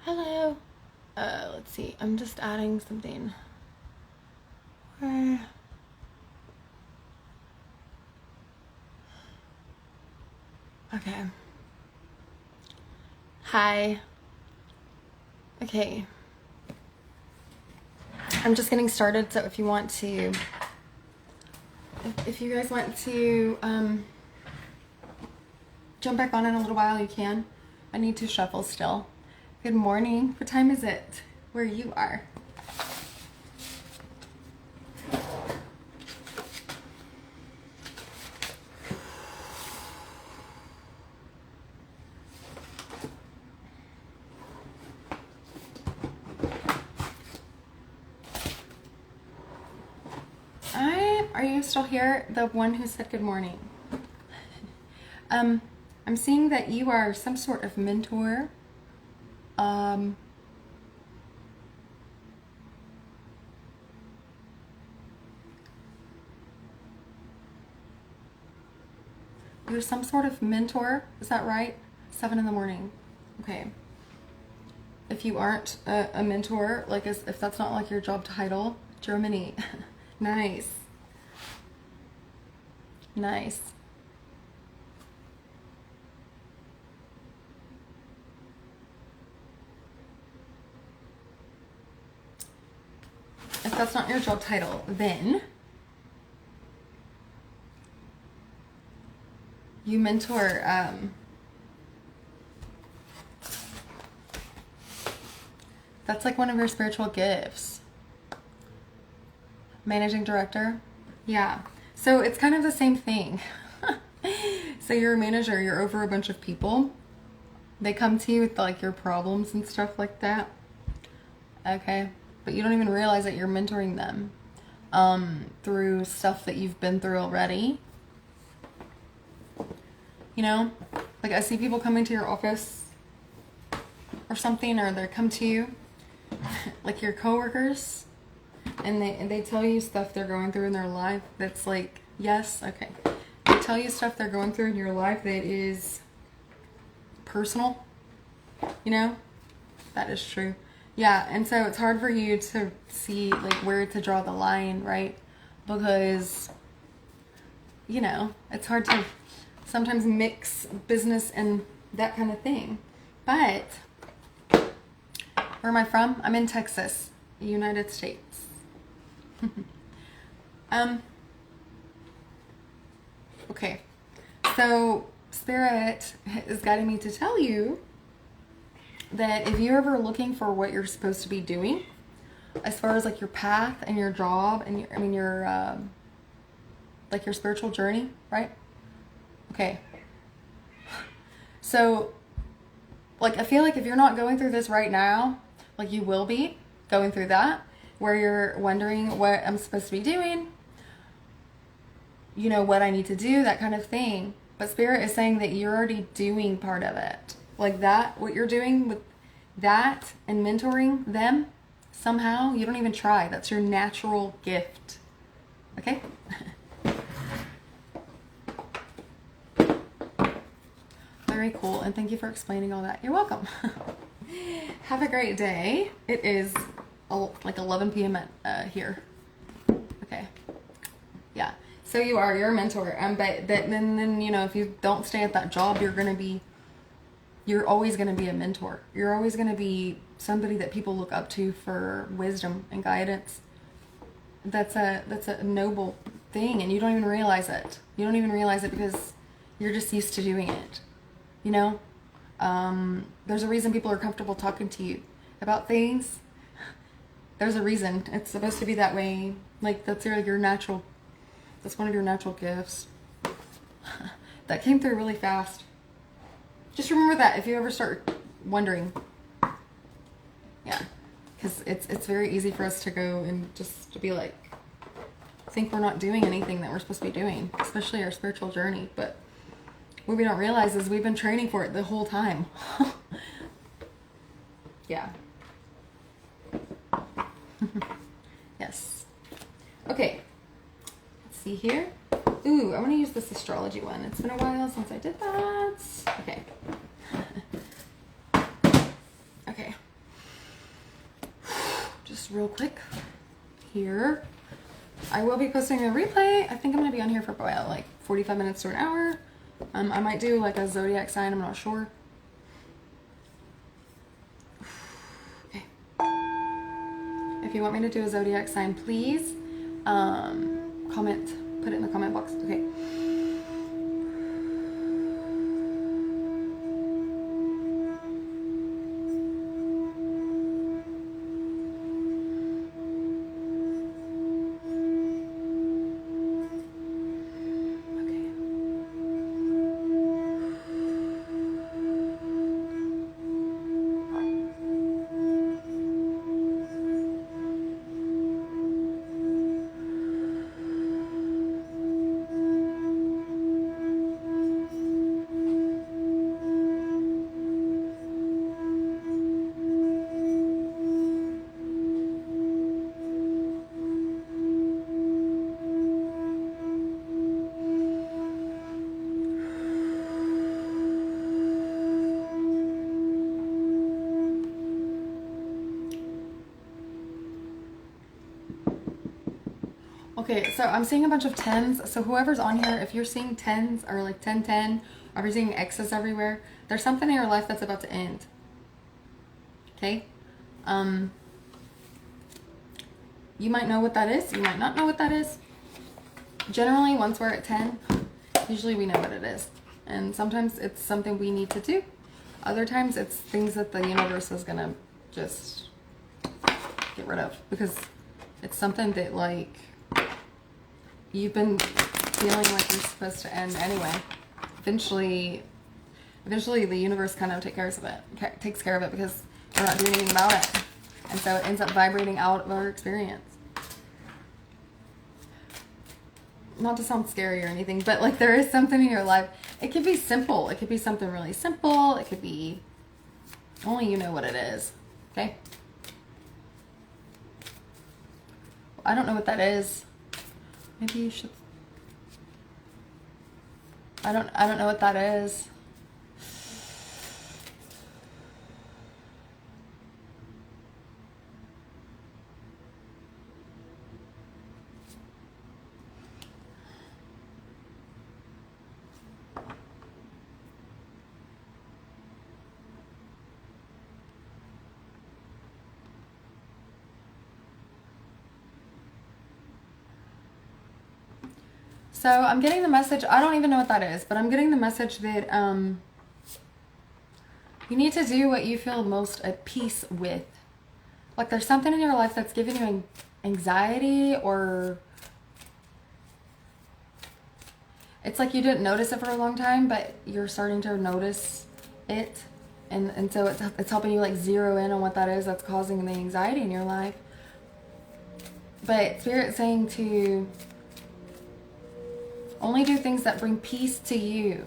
Hello. Let's see. I'm just adding something. Okay. Hi. Okay. I'm just getting started, so if you want to, if you guys want to jump back on in a little while, you can. I need to shuffle still. Good morning. What time is it where you are? Are you still here? The one who said good morning. I'm seeing that you are some sort of mentor. You're some sort of mentor, is that right? 7 in the morning. Okay. If you aren't a mentor, like if that's not like your job title, Germany. Nice. Nice. If that's not your job title, then you mentor that's like one of your spiritual gifts. Managing director? Yeah. So it's kind of the same thing. So you're a manager, you're over a bunch of people. They come to you with like your problems and stuff like that. Okay. But you don't even realize that you're mentoring them through stuff that you've been through already. You know? Like I see people coming to your office or something, or they come to you, like your coworkers, and they tell you stuff they're going through in their life that's like, yes, okay. They tell you stuff they're going through in your life that is personal, you know? That is true. Yeah, and so it's hard for you to see like where to draw the line, right? Because, you know, it's hard to sometimes mix business and that kind of thing. But where am I from? I'm in Texas, United States. Okay, so Spirit is guiding me to tell you that if you're ever looking for what you're supposed to be doing, as far as like your path and your job and your like your spiritual journey, right? Okay. So, like, I feel like if you're not going through this right now, like you will be going through that, where you're wondering what I'm supposed to be doing, you know, what I need to do, that kind of thing. But Spirit is saying that you're already doing part of it. Like that, what you're doing with that and mentoring them, somehow, you don't even try. That's your natural gift. Okay? Very cool. And thank you for explaining all that. You're welcome. Have a great day. It is like 11 p.m. here. Okay. Yeah. So you're a mentor. But then, you know, if you don't stay at that job, you're always going to be a mentor. You're always going to be somebody that people look up to for wisdom and guidance. That's a noble thing, and you don't even realize it. You don't even realize it because you're just used to doing it. You know? There's a reason people are comfortable talking to you about things. There's a reason. It's supposed to be that way. Like, that's your natural... That's one of your natural gifts. That came through really fast. Just remember that if you ever start wondering. Yeah. Because it's very easy for us to go and just to be like, think we're not doing anything that we're supposed to be doing. Especially our spiritual journey. But what we don't realize is we've been training for it the whole time. Yeah. Yes. Okay. Let's see here. Ooh, I want to use this astrology one. It's been a while since I did that. Okay. Okay. just real quick here. I will be posting a replay. I think I'm going to be on here for about like 45 minutes to an hour. I might do like a zodiac sign. I'm not sure. Okay. If you want me to do a zodiac sign, please comment. Put it in the comment box. Okay. Okay, so I'm seeing a bunch of 10s. So whoever's on here, if you're seeing 10s or like 10, 10, or if you're seeing X's everywhere, there's something in your life that's about to end. Okay? You might know what that is. You might not know what that is. Generally, once we're at 10, usually we know what it is. And sometimes it's something we need to do. Other times it's things that the universe is going to just get rid of. Because it's something that like you've been feeling like you're supposed to end anyway. Eventually the universe kind of takes care of it because we're not doing anything about it. And so it ends up vibrating out of our experience. Not to sound scary or anything, but like there is something in your life. It could be simple. It could be something really simple. It could be only you know what it is. Okay? I don't know what that is. Maybe you should. I don't know what that is. So I'm getting the message, I don't even know what that is, but I'm getting the message that you need to do what you feel most at peace with. Like there's something in your life that's giving you anxiety, or it's like you didn't notice it for a long time, but you're starting to notice it. And so it's helping you like zero in on what that is that's causing the anxiety in your life. But Spirit's saying to only do things that bring peace to you.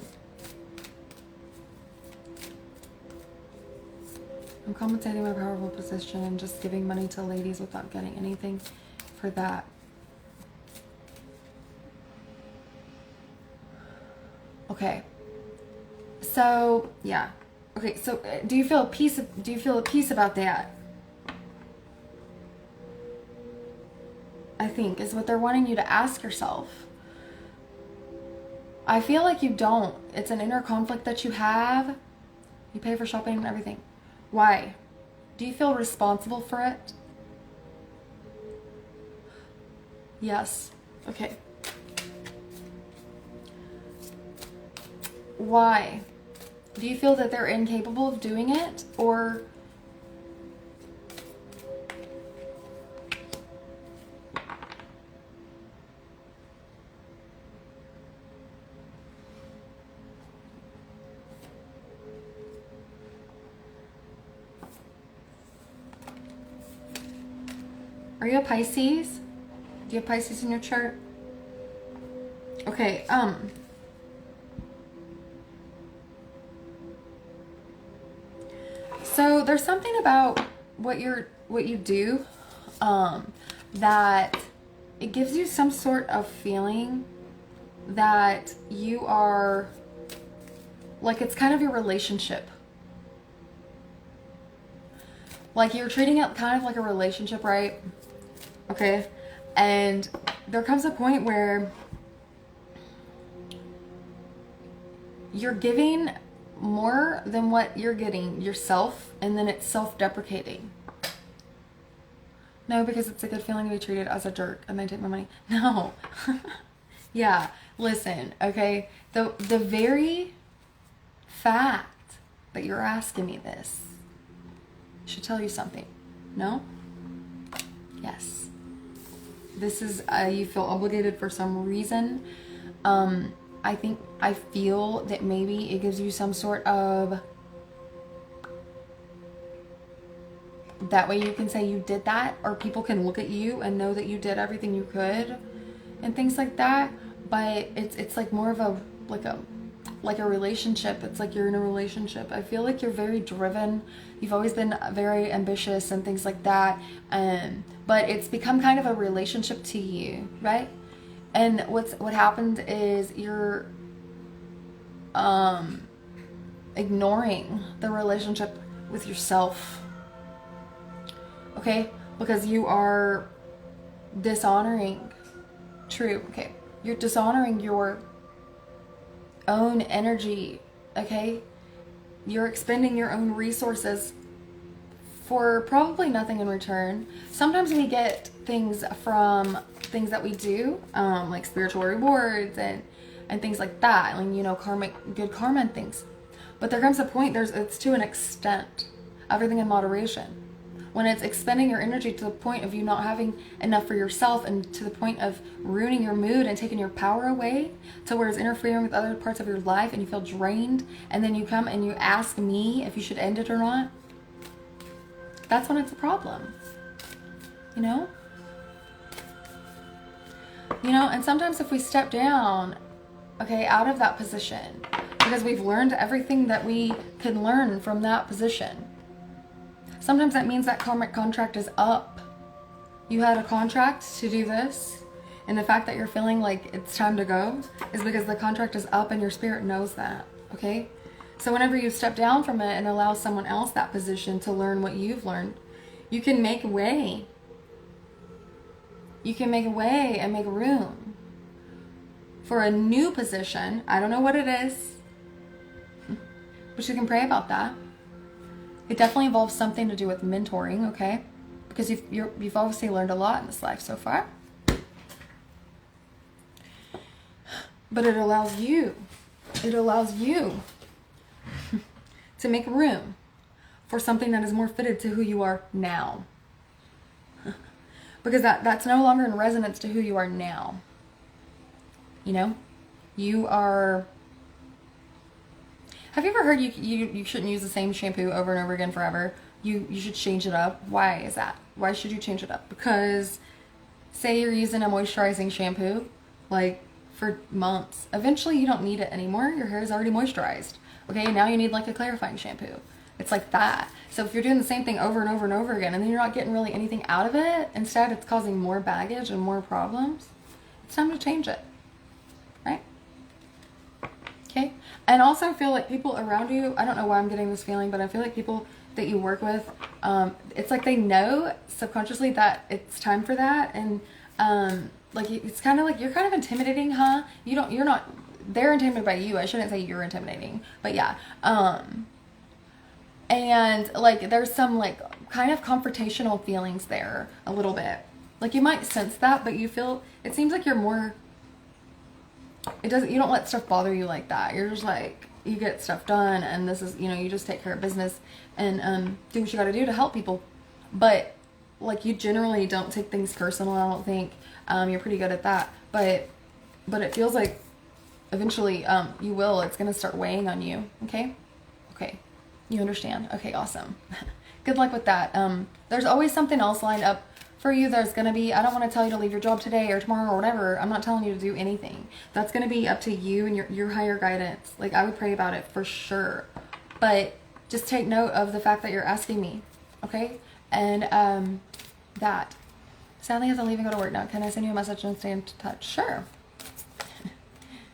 I'm compensating my powerful position and just giving money to ladies without getting anything for that. Okay. So, yeah. Okay, so do you feel at peace about that? I think is what they're wanting you to ask yourself. I feel like you don't. It's an inner conflict that you have. You pay for shopping and everything. Why? Do you feel responsible for it? Yes. Okay. Why? Do you feel that they're incapable of doing it, or are you a Pisces? Do you have Pisces in your chart? Okay, so there's something about what you do, that it gives you some sort of feeling that you are, like it's kind of your relationship. Like you're treating it kind of like a relationship, right? Okay. And there comes a point where you're giving more than what you're getting yourself, and then it's self-deprecating. No, because it's a good feeling to be treated as a jerk and they take my money. No. Yeah, listen, okay? The very fact that you're asking me this should tell you something. No? Yes. This is, you feel obligated for some reason. I feel that maybe it gives you some sort of, that way you can say you did that, or people can look at you and know that you did everything you could and things like that. But it's like more of a relationship. It's like you're in a relationship. I feel like you're very driven. You've always been very ambitious and things like that. But it's become kind of a relationship to you, right? And what happened is you're ignoring the relationship with yourself. Okay? Because you are dishonoring. True. Okay. You're dishonoring your own energy. Okay? You're expending your own resources for probably nothing in return. Sometimes we get things from things that we do, like spiritual rewards and things like that, and good karma and things. But there comes a point, it's to an extent, everything in moderation. When it's expending your energy to the point of you not having enough for yourself, and to the point of ruining your mood and taking your power away, to where it's interfering with other parts of your life and you feel drained, and then you come and you ask me if you should end it or not, that's when it's a problem. You know? And sometimes if we step down, okay, out of that position, because we've learned everything that we can learn from that position, sometimes that means that karmic contract is up. You had a contract to do this, and the fact that you're feeling like it's time to go is because the contract is up and your spirit knows that, okay? So whenever you step down from it and allow someone else that position to learn what you've learned, you can make way. You can make way and make room for a new position. I don't know what it is, but you can pray about that. It definitely involves something to do with mentoring, okay? Because you've obviously learned a lot in this life so far. But it allows you to make room for something that is more fitted to who you are now. Because that's no longer in resonance to who you are now. You are... Have you ever heard you shouldn't use the same shampoo over and over again forever? You should change it up. Why is that? Why should you change it up? Because say you're using a moisturizing shampoo, like for months. Eventually you don't need it anymore. Your hair is already moisturized. Okay, now you need like a clarifying shampoo. It's like that. So if you're doing the same thing over and over and over again, and then you're not getting really anything out of it, instead it's causing more baggage and more problems, it's time to change it. Right? Okay? And also I feel like people around you, I don't know why I'm getting this feeling, but I feel like people that you work with, it's like they know subconsciously that it's time for that. And like it's kind of like you're kind of intimidating, huh? You're not, they're intimidated by you. I shouldn't say you're intimidating, but yeah. And like there's some like kind of confrontational feelings there a little bit. Like you might sense that, but you feel, it seems like you're more, you don't let stuff bother you like that. You're just like, you get stuff done, and this is, you just take care of business and do what you got to do to help people. But like you generally don't take things personal. I don't think you're pretty good at that. But it feels like eventually you will. It's gonna start weighing on you. Okay. You understand? Okay, awesome. Good luck with that. There's always something else lined up for you. There's going to be, I don't want to tell you to leave your job today or tomorrow or whatever. I'm not telling you to do anything. That's going to be up to you and your higher guidance. Like, I would pray about it for sure. But just take note of the fact that you're asking me. Okay? And that. Sadly, I have to leave and go to work now. Can I send you a message and stay in touch? Sure.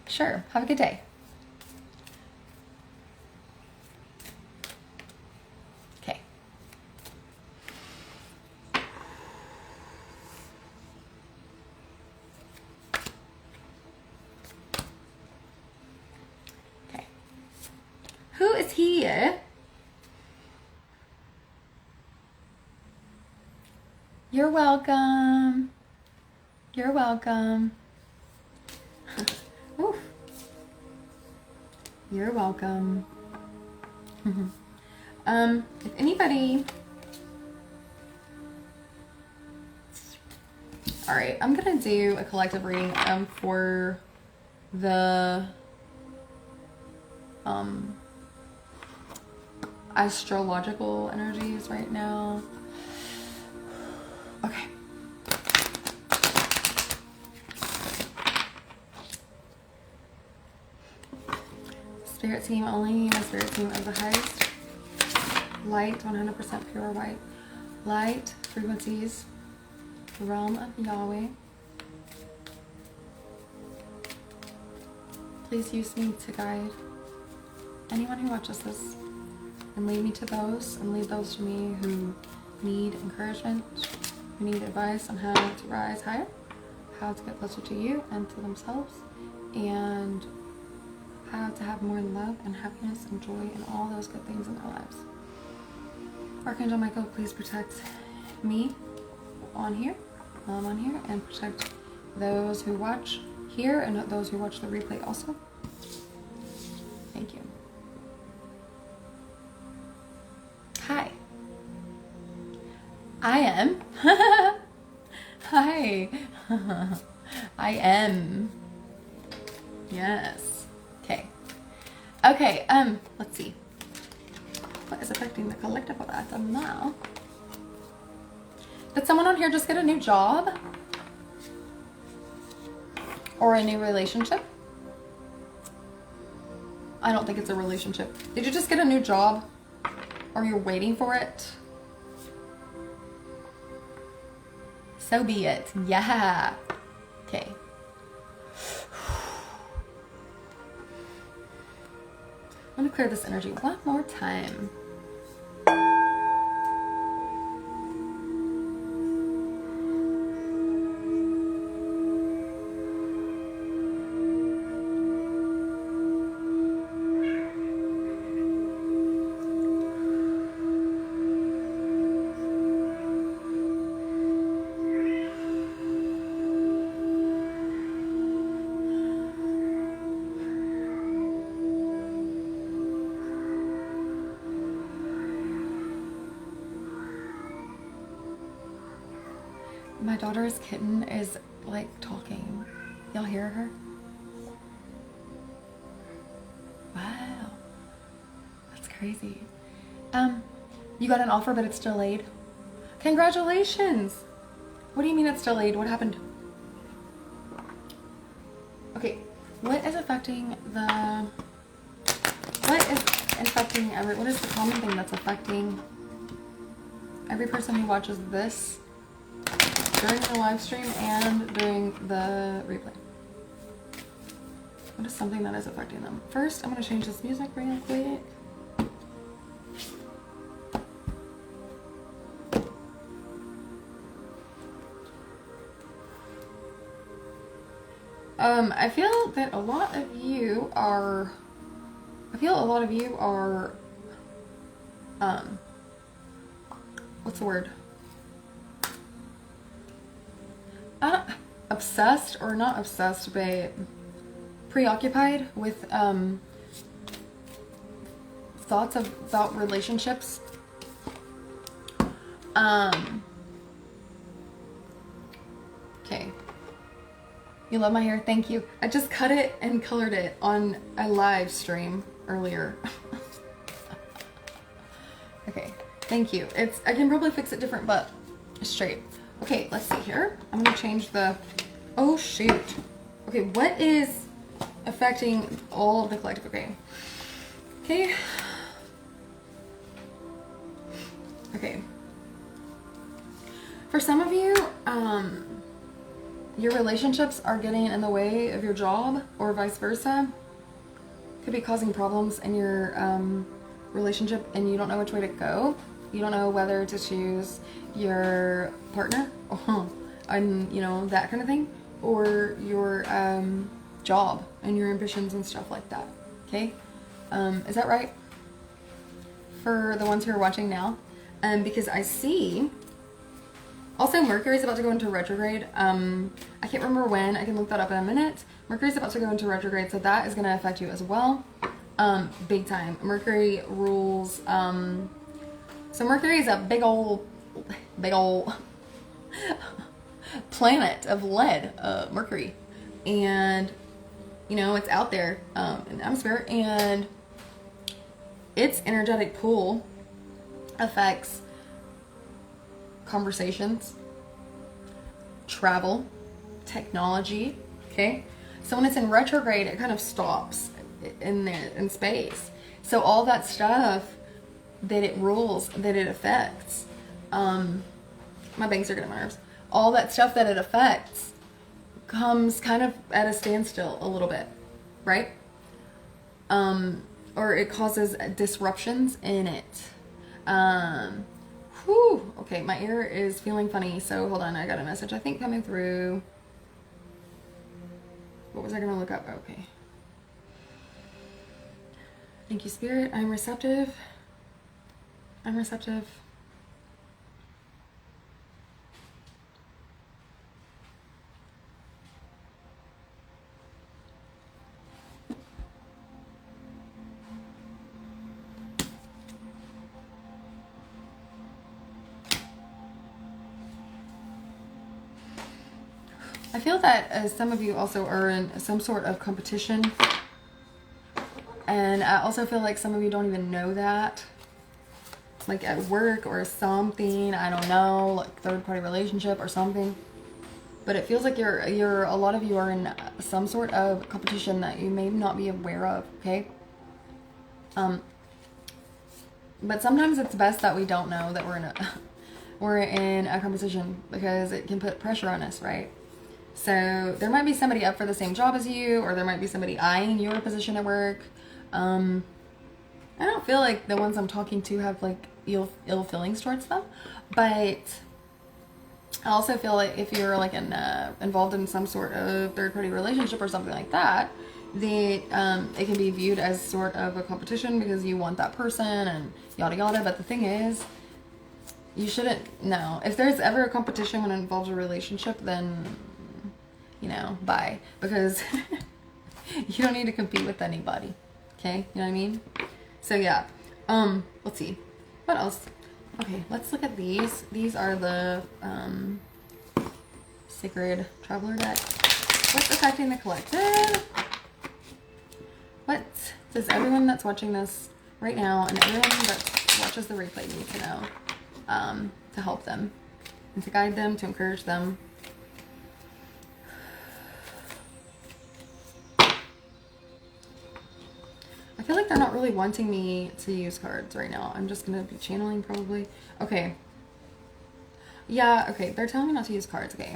Sure. Have a good day. here. You're welcome. You're welcome. Oof. You're welcome. If anybody... Alright, I'm gonna do a collective reading for the astrological energies right now. Okay. Spirit team only, the spirit team of the highest light, 100% pure white light frequencies, the realm of Youre. Please use me to guide anyone who watches this, and lead me to those, and lead those to me who need encouragement, who need advice on how to rise higher, how to get closer to you and to themselves, and how to have more love and happiness and joy and all those good things in their lives. Archangel Michael, please protect me on here, while I'm on here, and protect those who watch here and those who watch the replay also. Thank you. Hi. I am. Hi. I am. Yes. Okay. Okay, let's see. What is affecting the collective of that now? Did someone on here just get a new job? Or a new relationship? I don't think it's a relationship. Did you just get a new job? Or you're waiting for it? So be it. Yeah. Okay. I'm gonna clear this energy one more time. My daughter's kitten is like talking. Y'all hear her? Wow. That's crazy. You got an offer but it's delayed. Congratulations. What do you mean it's delayed? What happened? Okay, what is affecting the... What is the common thing that's affecting every person who watches this during the live stream and during the replay? What is something that is affecting them? First, I'm going to change this music real quick. I feel that a lot of you are, what's the word? Obsessed, or not obsessed, but preoccupied with thoughts about relationships. Okay. You love my hair? Thank you. I just cut it and colored it on a live stream earlier. Okay. Thank you. I can probably fix it different, but straight. Okay, let's see here. I'm gonna change the... Oh, shoot. Okay, what is affecting all of the collective? Okay. Okay. Okay. For some of you, your relationships are getting in the way of your job, or vice versa. Could be causing problems in your relationship, and you don't know which way to go. You don't know whether to choose your partner, and you know, that kind of thing, or your job and your ambitions and stuff like that. Okay, is that right? for the ones who are watching now, because I see also Mercury's about to go into retrograde. I can't remember when. I can look that up in a minute. Mercury's about to go into retrograde, so that is going to affect you as well. Big time. Mercury rules. So Mercury is a big old planet of lead, Mercury, and you know it's out there in the atmosphere, and its energetic pull affects conversations, travel, technology. Okay, so when it's in retrograde, it kind of stops in there in space. So all that stuff that it rules, that it affects, my bangs are getting my nerves. All that stuff that it affects comes kind of at a standstill a little bit, right? Or it causes disruptions in it. Okay, my ear is feeling funny, so hold on, I got a message I think coming through. What was I gonna look up? Okay. Thank you, Spirit. I'm receptive. I'm receptive. I feel that some of you also are in some sort of competition. And I also feel like some of you don't even know that. Like at work or something, I don't know, like third party relationship or something. But it feels like a lot of you are in some sort of competition that you may not be aware of, okay? But sometimes it's best that we don't know that we're in a competition, because it can put pressure on us, right? So there might be somebody up for the same job as you, or there might be somebody eyeing your position at work. I don't feel like the ones I'm talking to have like ill feelings towards them, but I also feel like if you're like involved in some sort of third party relationship or something like that, it can be viewed as sort of a competition because you want that person and yada yada. But the thing is, you shouldn't. No, if there's ever a competition when it involves a relationship, then you know, bye, because you don't need to compete with anybody. Okay, you know what I mean? So yeah, let's see, what else? Okay, let's look at these. These are the Sacred Traveler deck. What's affecting the collective? What does everyone that's watching this right now and everyone that watches the replay need to know to help them and to guide them, to encourage them? I feel like they're not really wanting me to use cards right now. I'm just going to be channeling probably. Okay. Yeah, okay. They're telling me not to use cards. Okay.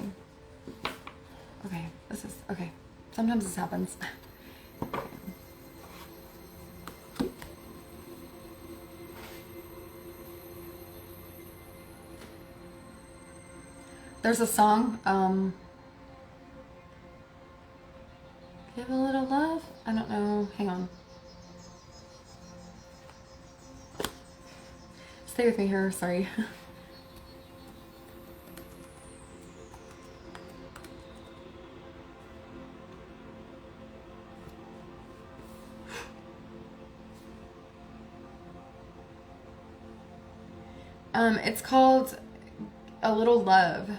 Okay. This is... Okay. Sometimes this happens. There's a song, Give a Little Love? I don't know. Hang on. Stay with me here, sorry. It's called A Little Love.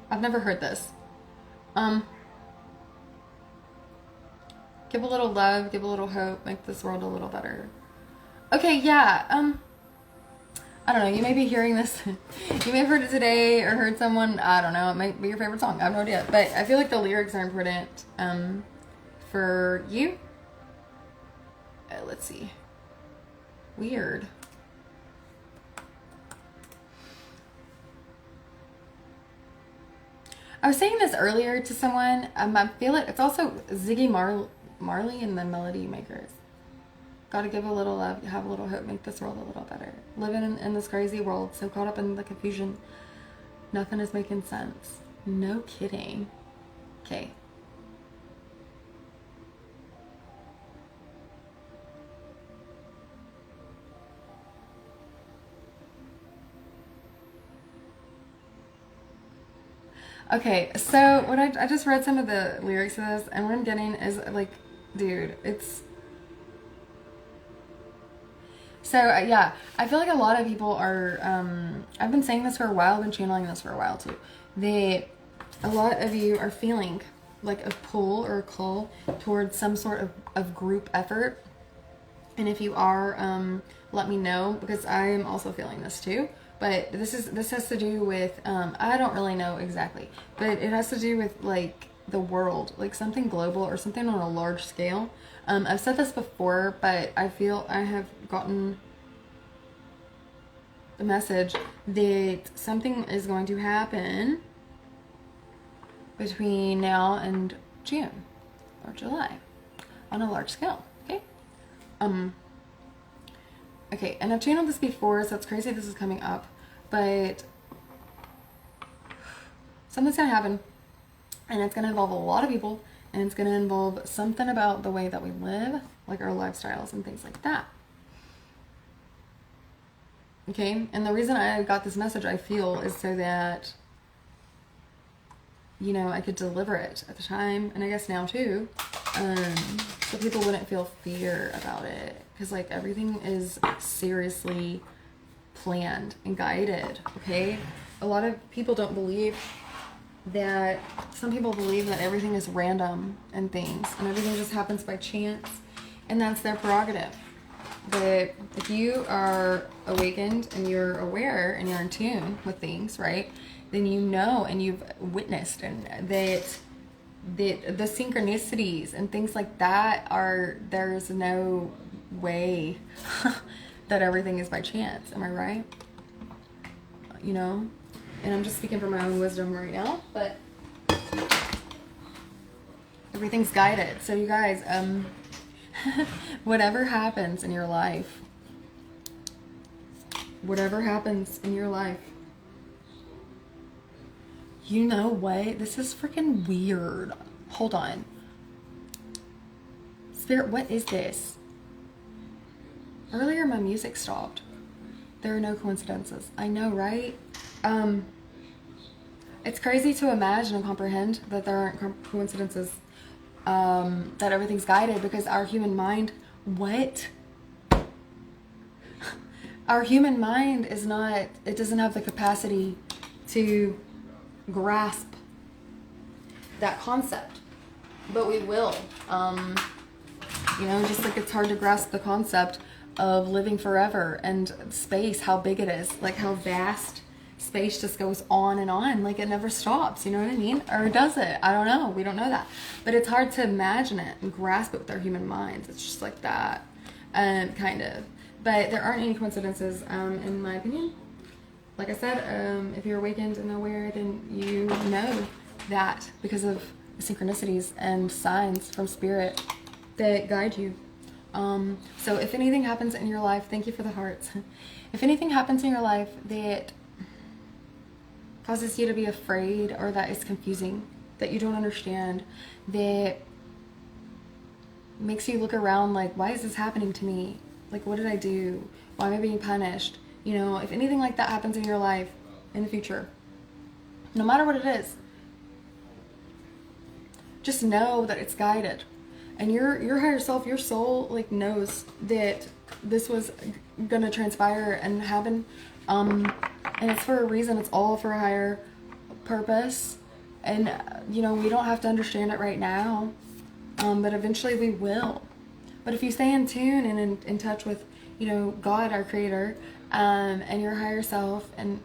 I've never heard this. Give a little love, give a little hope, make this world a little better. Okay, yeah, I don't know, you may be hearing this, you may have heard it today, or heard someone, I don't know, it might be your favorite song, I have no idea, but I feel like the lyrics are important, for you. Let's see. Weird. I was saying this earlier to someone. I feel it. It's also Ziggy Marley and the Melody Makers. Gotta give a little love, have a little hope, make this world a little better. Living in this crazy world, so caught up in the confusion, nothing is making sense. No kidding. Okay. Okay, so what I just read some of the lyrics of this, and what I'm getting is like, dude, it's so yeah. I feel like a lot of people are. I've been saying this for a while. I've been channeling this for a while too. A lot of you are feeling like a pull or a call towards some sort of group effort. And if you are, let me know, because I am also feeling this too. But this has to do with I don't really know exactly, but it has to do with like the world, like something global or something on a large scale. I've said this before, but I feel I have gotten the message that something is going to happen between now and June or July on a large scale. Okay. Okay, and I've channeled this before, so it's crazy this is coming up, but something's gonna happen, and it's gonna involve a lot of people, and it's gonna involve something about the way that we live, like our lifestyles and things like that. Okay, and the reason I got this message, I feel, is so that, you know, I could deliver it at the time, and I guess now too, so people wouldn't feel fear about it, because like everything is seriously planned and guided. Okay, a lot of people don't believe that. Some people believe that everything is random and things, and everything just happens by chance, and that's their prerogative. But if you are awakened and you're aware and you're in tune with things, right, then you know and you've witnessed and that the synchronicities and things like that are, there's no way that everything is by chance. Am I right? You know? And I'm just speaking from my own wisdom right now, but everything's guided. So you guys, whatever happens in your life, you know what? This is freaking weird. Hold on. Spirit, what is this? Earlier my music stopped. There are no coincidences. I know, right? It's crazy to imagine and comprehend that there aren't coincidences, that everything's guided, because our human mind, what? Our human mind is not, it doesn't have the capacity to grasp that concept, but we will. You know, just like it's hard to grasp the concept of living forever and space, how big it is, like how vast space just goes on and on, like it never stops, you know what I mean? Or does it? I don't know. We don't know that. But it's hard to imagine it and grasp it with our human minds. It's just like that, kind of. But there aren't any coincidences, in my opinion. Like I said, if you're awakened and aware, then you know that because of the synchronicities and signs from spirit that guide you. So if anything happens in your life, thank you for the hearts. If anything happens in your life that causes you to be afraid, or that is confusing, that you don't understand, that makes you look around like, why is this happening to me? Like, what did I do? Why am I being punished? You know, if anything like that happens in your life in the future, no matter what it is, just know that it's guided. And your higher self, your soul, like, knows that this was gonna transpire and happen. And it's for a reason. It's all for a higher purpose. And, you know, we don't have to understand it right now. But eventually we will. But if you stay in tune and in touch with, you know, God, our creator, and your higher self, and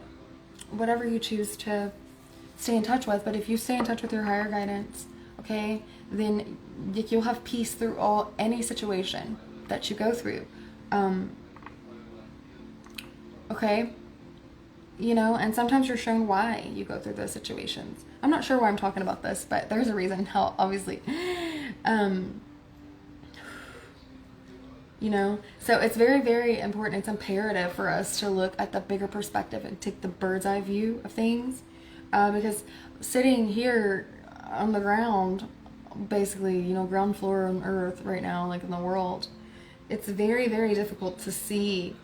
whatever you choose to stay in touch with, but if you stay in touch with your higher guidance, okay, then you'll have peace through any situation that you go through. Okay? You know, and sometimes you're shown why you go through those situations. I'm not sure why I'm talking about this, but there's a reason how, obviously. You know, so it's very, very important. It's imperative for us to look at the bigger perspective and take the bird's eye view of things, because sitting here on the ground, basically, you know, ground floor on earth right now, like in the world, it's very, very difficult to see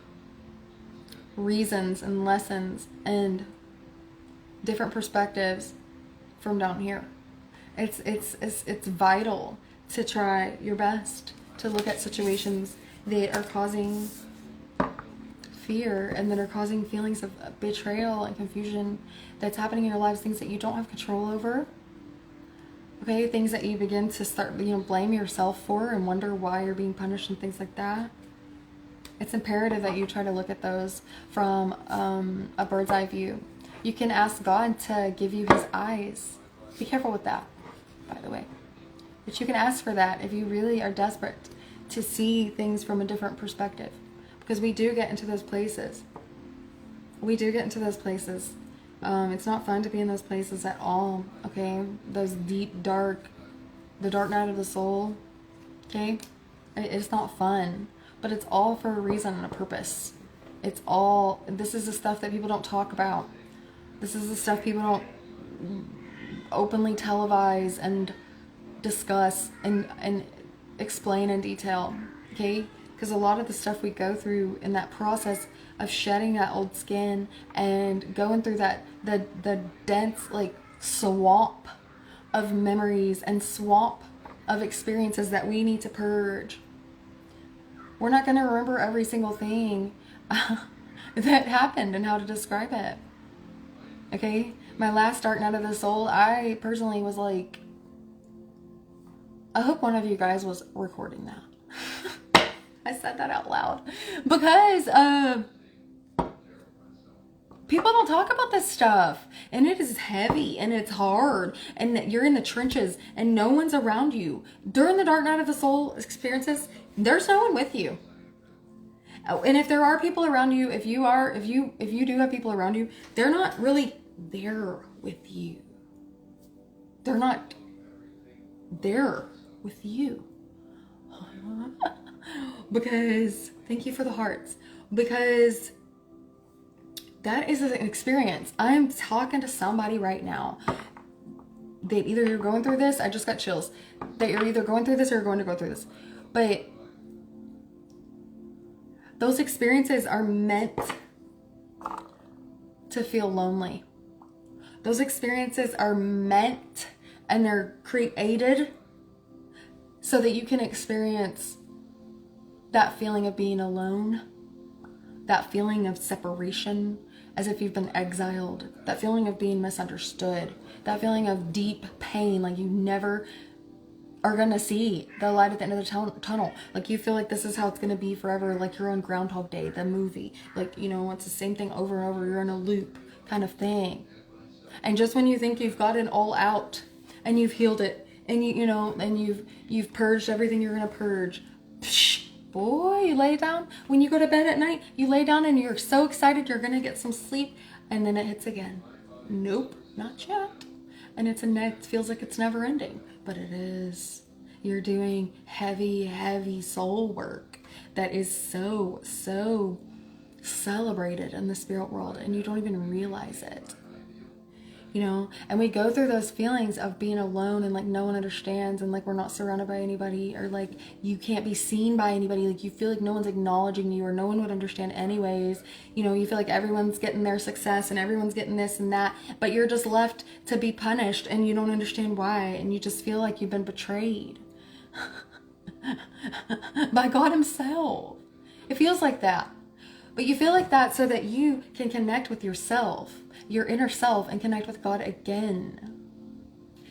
reasons and lessons and different perspectives from down here. It's vital to try your best to look at situations that are causing fear and that are causing feelings of betrayal and confusion that's happening in your lives, things that you don't have control over. Okay, things that you begin to start, blame yourself for and wonder why you're being punished and things like that. It's imperative that you try to look at those from a bird's eye view. You can ask God to give you his eyes. Be careful with that, by the way. But you can ask for that if you really are desperate to see things from a different perspective. Because we do get into those places. We do get into those places. It's not fun to be in those places at all, okay? Those deep, dark, the dark night of the soul, okay? It's not fun, but it's all for a reason and a purpose. This is the stuff that people don't talk about. This is the stuff people don't openly televise and discuss and explain in detail, okay? Because a lot of the stuff we go through in that process of shedding that old skin and going through the dense like swamp of memories and swamp of experiences that we need to purge. We're not going to remember every single thing that happened and how to describe it. Okay? My last dark night of the soul, I personally was like, I hope one of you guys was recording that. I said that out loud because people don't talk about this stuff, and it is heavy and it's hard, and you're in the trenches and no one's around you during the dark night of the soul experiences. There's no one with you. And if there are people around you, if you do have people around you, they're not really there with you. They're not there with you. Because, thank you for the hearts, because that is an experience. I'm talking to somebody right now that either you're going through this, I just got chills, that you're either going through this or you're going to go through this. But those experiences are meant to feel lonely. Those experiences are meant and they're created so that you can experience that feeling of being alone, that feeling of separation, as if you've been exiled, that feeling of being misunderstood, that feeling of deep pain, like you never are gonna see the light at the end of the tunnel. Like you feel like this is how it's gonna be forever, like you're on Groundhog Day, the movie. Like, it's the same thing over and over, you're in a loop kind of thing. And just when you think you've got it all out and you've healed it and you've purged everything you're gonna purge, boy, you lay down. When you go to bed at night, you lay down and you're so excited you're gonna get some sleep, and then it hits again. Nope, not yet. And it feels like it's never ending, but it is. You're doing heavy, heavy soul work that is so, so celebrated in the spirit world, and you don't even realize it. And we go through those feelings of being alone and like no one understands, and like we're not surrounded by anybody, or like you can't be seen by anybody, like you feel like no one's acknowledging you, or no one would understand anyways. You feel like everyone's getting their success and everyone's getting this and that, but you're just left to be punished and you don't understand why, and you just feel like you've been betrayed by God himself. It feels like that. But you feel like that so that you can connect with yourself, your inner self, and connect with God again.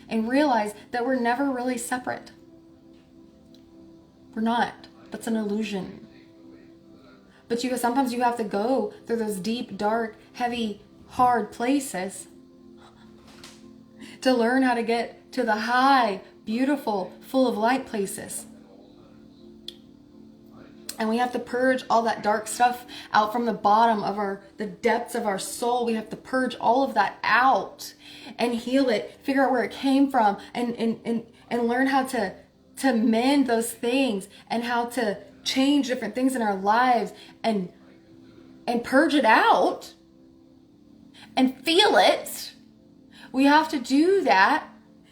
And realize that we're never really separate. We're not. That's an illusion. But sometimes you have to go through those deep, dark, heavy, hard places to learn how to get to the high, beautiful, full of light places. And we have to purge all that dark stuff out from the bottom of the depths of our soul. We have to purge all of that out and heal it, figure out where it came from, and learn how to mend those things and how to change different things in our lives and purge it out and feel it. We have to do that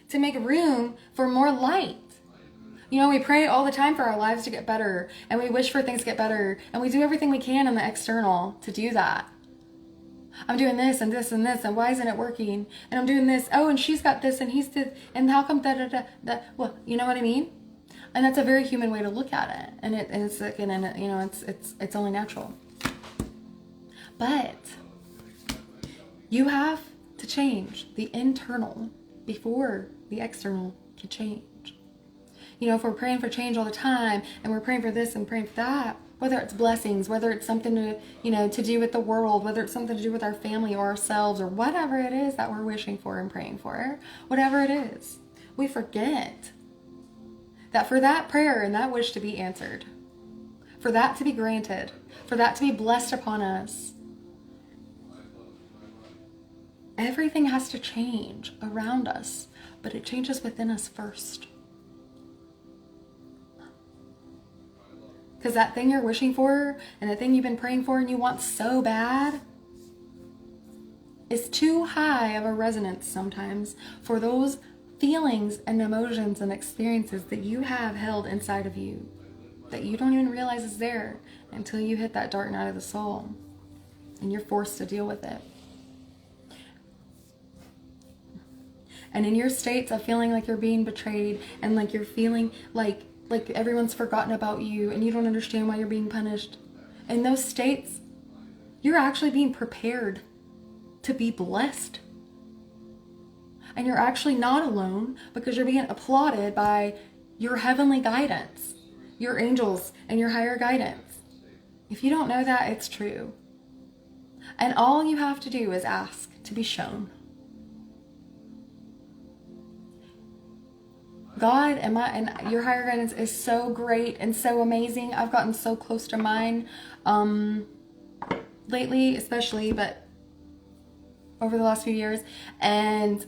to make room for more light. We pray all the time for our lives to get better, and we wish for things to get better, and we do everything we can in the external to do that. I'm doing this and this and this, and why isn't it working? And I'm doing this. Oh, and she's got this, and he's this, and how come da. Well, you know what I mean? And that's a very human way to look at it, and it's like, and you know, it's only natural. But you have to change the internal before the external can change. You know, if we're praying for change all the time, and we're praying for this and praying for that, whether it's blessings, whether it's something to, you know, to do with the world, whether it's something to do with our family or ourselves, or whatever it is that we're wishing for and praying for, whatever it is, we forget that for that prayer and that wish to be answered, for that to be granted, for that to be blessed upon us, everything has to change around us, but it changes within us first. Because that thing you're wishing for and the thing you've been praying for and you want so bad is too high of a resonance sometimes for those feelings and emotions and experiences that you have held inside of you that you don't even realize is there until you hit that dark night of the soul and you're forced to deal with it. And in your states of feeling like you're being betrayed and like you're feeling like everyone's forgotten about you and you don't understand why you're being punished, in those states, you're actually being prepared to be blessed. And you're actually not alone because you're being applauded by your heavenly guidance, your angels and your higher guidance. If you don't know that, it's true. And all you have to do is ask to be shown. God and your higher guidance is so great and so amazing. I've gotten so close to mine lately, especially, but over the last few years. And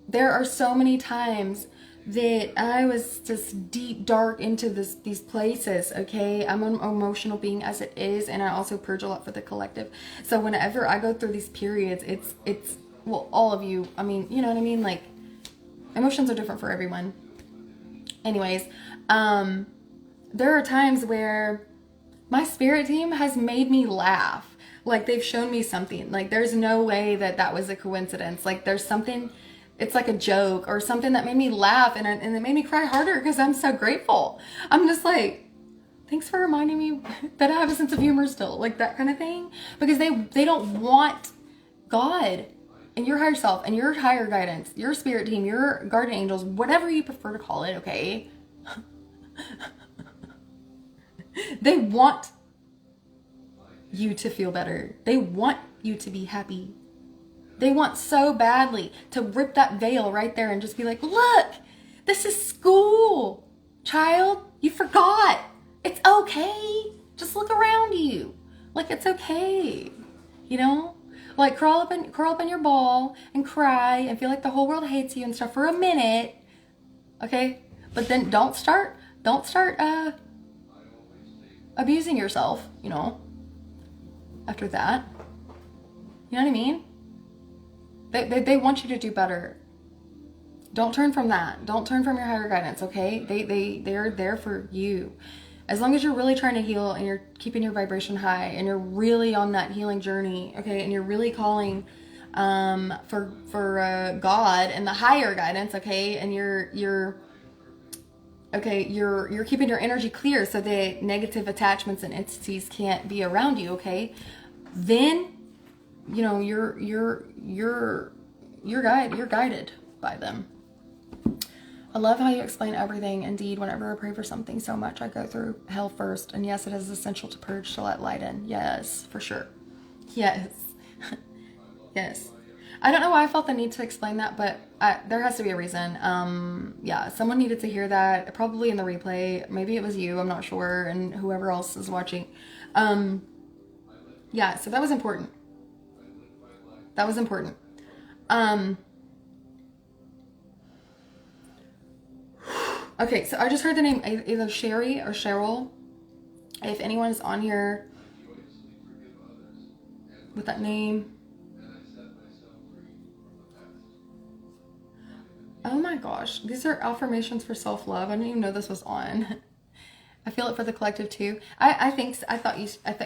there are so many times that I was just deep, dark into these places, okay? I'm an emotional being as it is, and I also purge a lot for the collective. So whenever I go through these periods, it's well, all of you, I mean, you know what I mean? Like, emotions are different for everyone. Anyways, there are times where my spirit team has made me laugh. Like, they've shown me something. Like, there's no way that was a coincidence. Like, there's something, it's like a joke or something that made me laugh, and it made me cry harder because I'm so grateful. I'm just like, thanks for reminding me that I have a sense of humor still. Like, that kind of thing. Because they don't want God and your higher self and your higher guidance, your spirit team, your guardian angels, whatever you prefer to call it, okay? They want you to feel better. They want you to be happy. They want so badly to rip that veil right there and just be like, look, this is school, child. You forgot. It's okay. Just look around you. Like, it's okay. You know? Like, curl up in your ball and cry and feel like the whole world hates you and stuff for a minute, okay? But then don't start abusing yourself, you know, after that. You know what I mean? They want you to do better. Don't turn from that. Don't turn from your higher guidance, okay? They're there for you. As long as you're really trying to heal and you're keeping your vibration high and you're really on that healing journey, okay, and you're really calling for God and the higher guidance, okay, and you're keeping your energy clear so that negative attachments and entities can't be around you, okay, then you know you're guided by them. I love how you explain everything. Indeed, whenever I pray for something so much, I go through hell first. And yes, it is essential to purge to let light in. Yes, for sure. Yes. Yes. I don't know why I felt the need to explain that, but there has to be a reason. Yeah, someone needed to hear that, probably in the replay. Maybe it was you, I'm not sure, and whoever else is watching. Yeah, so that was important. That was important. Okay, so I just heard the name either Sherry or Cheryl. If anyone is on here with that name. Oh my gosh, these are affirmations for self-love. I didn't even know this was on. I feel it for the collective too. I thought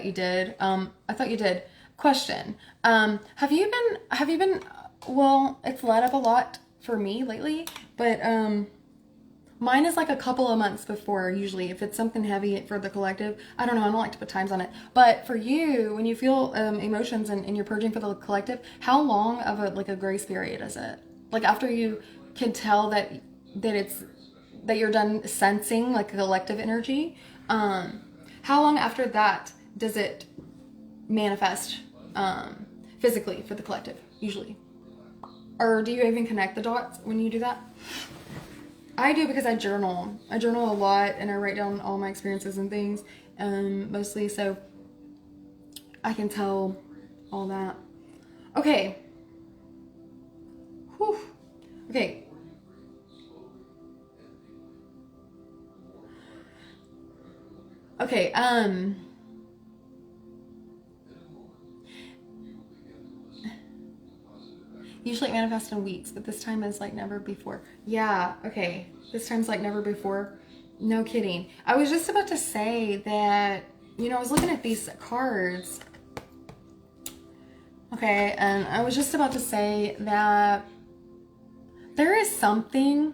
you did. I thought you did. Question. Have you been, well, it's let up a lot for me lately, but, mine is like a couple of months before, usually, if it's something heavy for the collective. I don't know, I don't like to put times on it. But for you, when you feel emotions and you're purging for the collective, how long of a grace period is it? Like after you can tell that you're done sensing like a collective energy, how long after that does it manifest physically for the collective, usually? Or do you even connect the dots when you do that? I do because I journal. I journal a lot and I write down all my experiences and things, mostly, so I can tell all that. Okay. Whew. Okay. Okay, usually it manifests in weeks, but this time is like never before. Yeah, okay. This time's like never before. No kidding. I was just about to say that, I was looking at these cards. Okay, and I was just about to say that there is something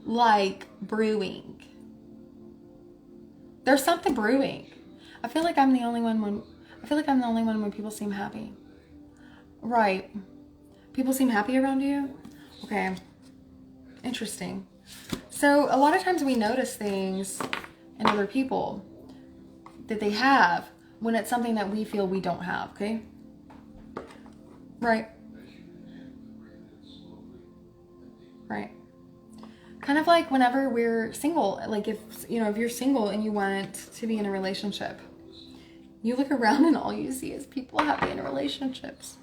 like brewing. There's something brewing. I feel like I'm the only one when people seem happy. Right. People seem happy around you? Okay. Interesting. So a lot of times we notice things in other people that they have when it's something that we feel we don't have, okay? Right. Right. Kind of like whenever we're single, like if you're single and you want to be in a relationship, you look around and all you see is people happy in relationships.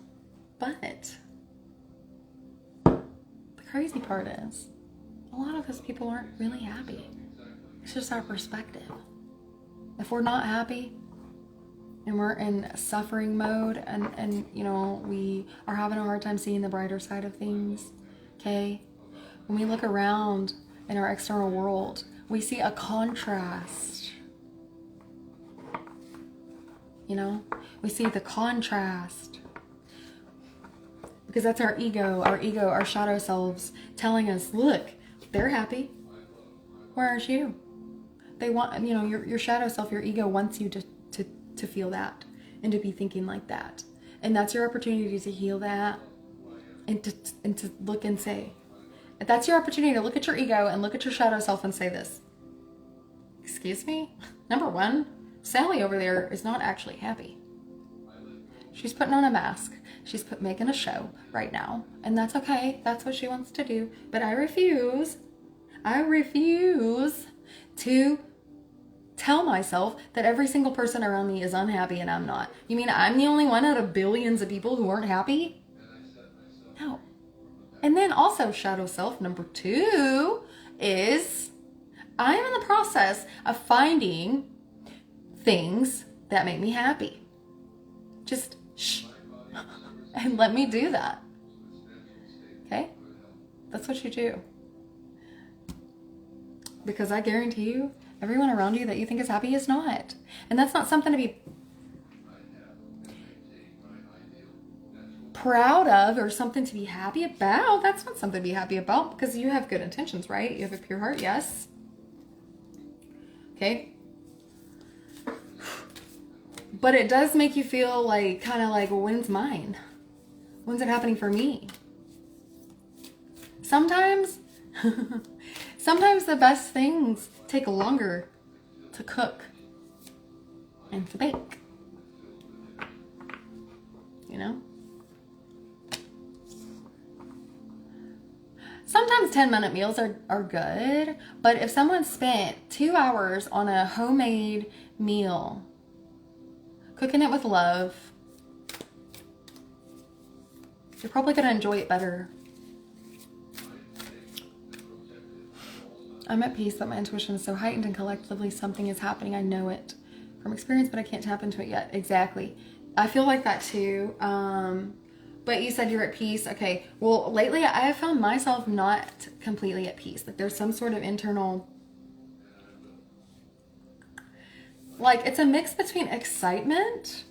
But the crazy part is, a lot of those people aren't really happy. It's just our perspective. If we're not happy and we're in suffering mode and we are having a hard time seeing the brighter side of things, okay? When we look around in our external world, we see a contrast. We see the contrast. Because that's our ego, our shadow selves telling us, look, they're happy. Where aren't you? They want, your shadow self, your ego wants you to feel that and to be thinking like that. And that's your opportunity to heal that and to look and say, that's your opportunity to look at your ego and look at your shadow self and say this. Excuse me? Number one, Sally over there is not actually happy. She's putting on a mask. She's making a show right now. And that's okay. That's what she wants to do. But I refuse to tell myself that every single person around me is unhappy and I'm not. You mean I'm the only one out of billions of people who aren't happy? No. And then also shadow self number 2 is I'm in the process of finding things that make me happy. Just shh. And let me do that. Okay? That's what you do. Because I guarantee you, everyone around you that you think is happy is not. And that's not something to be proud of or something to be happy about. That's not something to be happy about because you have good intentions, right? You have a pure heart, yes. Okay? But it does make you feel like, kind of like, well, when's mine? When's it happening for me? Sometimes the best things take longer to cook and to bake. Sometimes 10-minute meals are good, but if someone spent 2 hours on a homemade meal, cooking it with love, you're probably going to enjoy it better. I'm at peace that my intuition is so heightened and collectively something is happening. I know it from experience, but I can't tap into it yet. Exactly. I feel like that too. But you said you're at peace. Okay. Well, lately I have found myself not completely at peace. Like there's some sort of internal, like it's a mix between excitement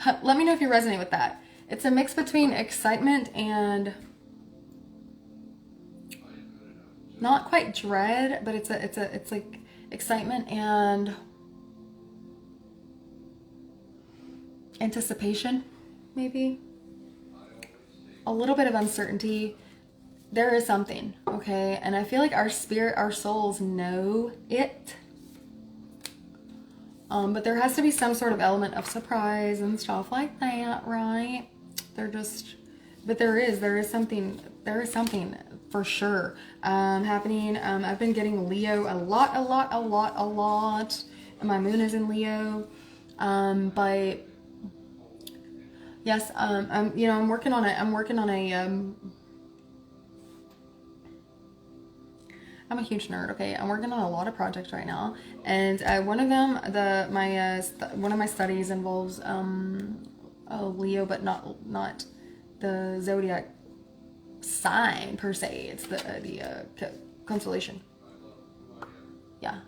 Let me know if you resonate with that. It's a mix between excitement and not quite dread, but it's like excitement and anticipation, maybe. A little bit of uncertainty. There is something, okay? And I feel like our spirit, our souls know it. But there has to be some sort of element of surprise and stuff like that, right? But there is something for sure happening. I've been getting Leo a lot. And my moon is in Leo. But yes, I'm working on it. I'm a huge nerd, okay? I'm working on a lot of projects right now, and one of them, one of my studies involves Leo, but not the zodiac sign per se. It's the constellation. Yeah.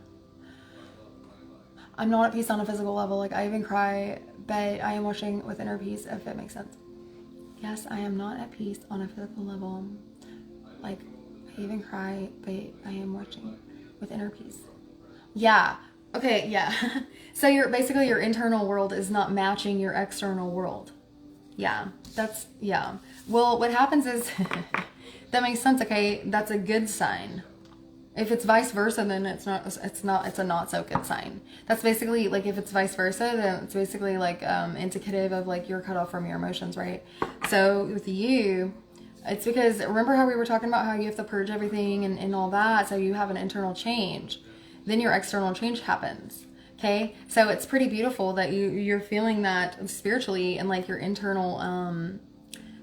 I'm not at peace on a physical level. Like, I even cry, but I am watching with inner peace, if it makes sense. Yes, I am not at peace on a physical level. Like, I even cry, but I am watching with inner peace. Yeah. Okay, yeah. So basically your internal world is not matching your external world. Yeah. Yeah. Well, what happens is, that makes sense, okay? That's a good sign. If it's vice versa, then it's a not so good sign. That's basically, like, if it's vice versa, then it's basically like indicative of like you're cut off from your emotions, right? So with you, it's because, remember how we were talking about how you have to purge everything and all that, so you have an internal change. Then your external change happens. Okay? So it's pretty beautiful that you're feeling that spiritually, and like your internal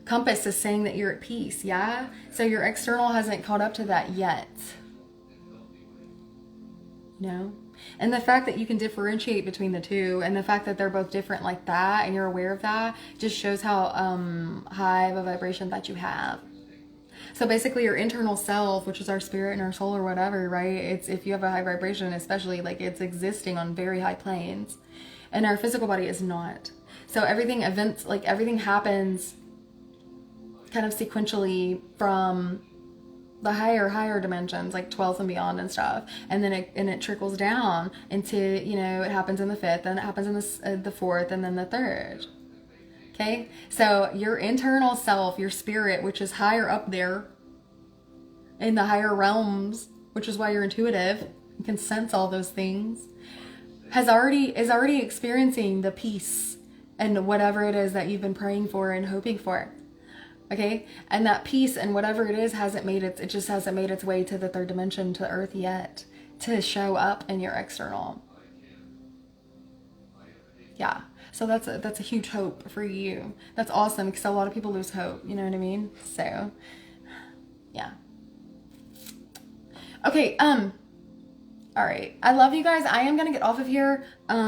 compass is saying that you're at peace, yeah? So your external hasn't caught up to that yet. No? And the fact that you can differentiate between the two, and the fact that they're both different like that, and you're aware of that, just shows how high of a vibration that you have. So basically your internal self, which is our spirit and our soul or whatever, right? It's, if you have a high vibration, especially, like, it's existing on very high planes, and our physical body is not. So everything happens kind of sequentially from the higher dimensions, like 12th and beyond and stuff, and then it trickles down into, it happens in the 5th, then it happens in the 4th, and then the 3rd. Okay, so your internal self, your spirit, which is higher up there in the higher realms, which is why you're intuitive, you can sense all those things, is already experiencing the peace and whatever it is that you've been praying for and hoping for. Okay, and that peace and whatever it is just hasn't made its way to the 3rd dimension, to Earth yet, to show up in your external. Yeah, so that's a huge hope for you. That's awesome, because a lot of people lose hope. You know what I mean? So, yeah. Okay. All right. I love you guys. I am gonna get off of here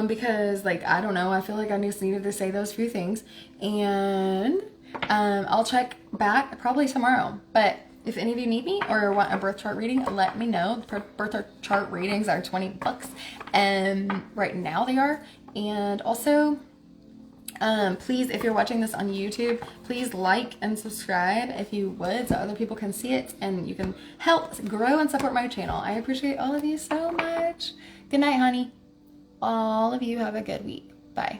because, like, I don't know. I feel like I just needed to say those few things, and I'll check back probably tomorrow. But if any of you need me or want a birth chart reading, let me know. Birth chart readings are $20, and right now they are. And also, please, if you're watching this on YouTube, please like and subscribe if you would, so other people can see it and you can help grow and support my channel. I appreciate all of you so much. Good night, honey. All of you have a good week. Bye.